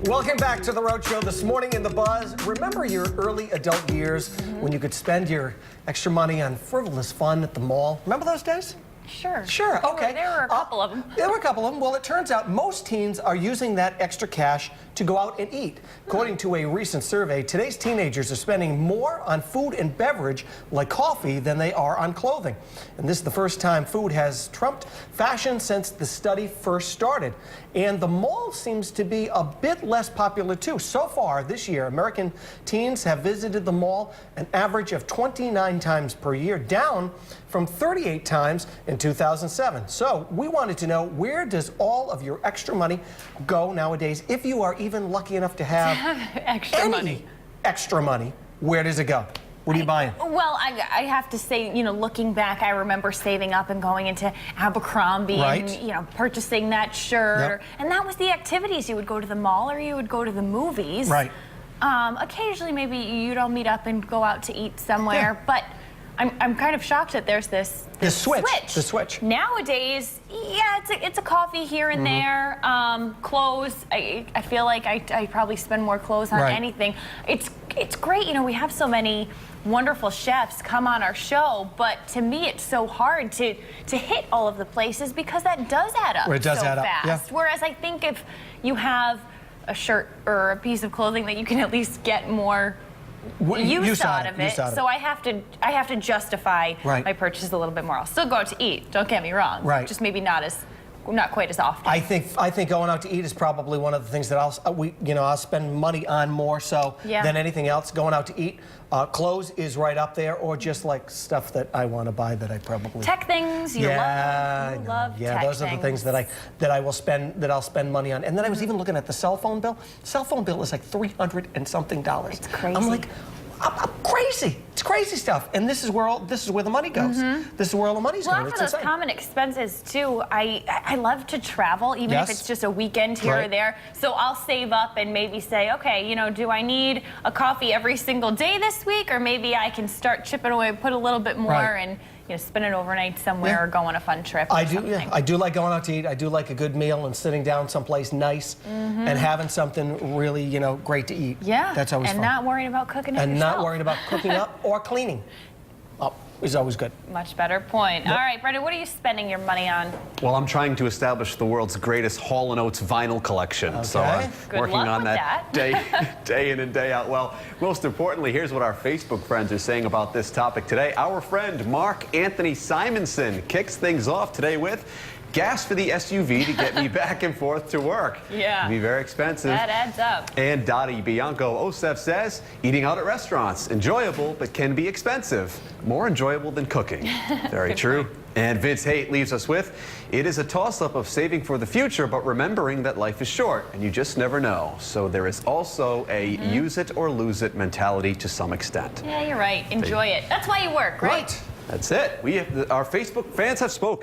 Welcome back to the Road Show. This morning in the Buzz, remember your early adult years when you could spend your extra money on frivolous fun at the mall? Remember those days? Sure, okay. There were a couple of them. There were a couple of them. Well, it turns out most teens are using that extra cash to go out and eat. According to a recent survey, today's teenagers are spending more on food and beverage, like coffee, than they are on clothing. And this is the first time food has trumped fashion since the study first started. And the mall seems to be a bit less popular, too. So far this year, American teens have visited the mall an average of 29 times per year, down from 38 times in 2007. So we wanted to know, where does all of your extra money go nowadays? If you are even lucky enough to have extra money, where does it go? What are you buying? Well, I have to say, looking back, I remember saving up and going into Abercrombie and, purchasing that shirt. And that was the activities. You would go to the mall or you would go to the movies. Right. Occasionally, maybe you'd all meet up and go out to eat somewhere. But I'm kind of shocked that there's this switch. The switch. Nowadays, yeah, it's a coffee here and there. Clothes, I feel like I probably spend more clothes on anything. It's great, we have so many wonderful chefs come on our show, but to me it's so hard to hit all of the places because that does add up so fast. Whereas I think if you have a shirt or a piece of clothing that you can at least get more use out of it, so I have to justify my purchase a little bit more. I'll still go out to eat, don't get me wrong. Just maybe not quite as often. I think going out to eat is probably one of the things that I'll spend money on more so than anything else. Going out to eat, clothes is right up there, or just like stuff that I want to buy that I probably tech things. You love tech those are the things that I'll spend money on. And then I was even looking at the cell phone bill. Cell phone bill is like $300 and something. It's crazy. I'm like, I'm crazy. It's crazy stuff, and this is where the money goes. This is where all the money's going. Well, for those common expenses too, I love to travel, even if it's just a weekend here or there. So I'll save up and maybe say, okay, do I need a coffee every single day this week, or maybe I can start chipping away, put a little bit more, and spend an overnight somewhere or go on a fun trip. I do like going out to eat. I do like a good meal and sitting down someplace nice and having something really, great to eat. Yeah, that's always fun. And not worrying about cooking it yourself. And not worrying about cooking up or cleaning up is always good. Much better point. All right, Brendan, what are you spending your money on? Well, I'm trying to establish the world's greatest Hall & Oates vinyl collection. Okay. So I'm working on that day in and day out. Well, most importantly, here's what our Facebook friends are saying about this topic today. Our friend Mark Anthony Simonson kicks things off today with gas for the SUV to get me back and forth to work. Yeah. It'd be very expensive. That adds up. And Dottie Bianco Osef says, eating out at restaurants, enjoyable, but can be expensive. More enjoyable than cooking. Very true. And Vince Haight leaves us with, it is a toss-up of saving for the future, but remembering that life is short and you just never know. So there is also a use it or lose it mentality to some extent. Yeah, you're right. Enjoy it. That's why you work, right? That's it. Our Facebook fans have spoken.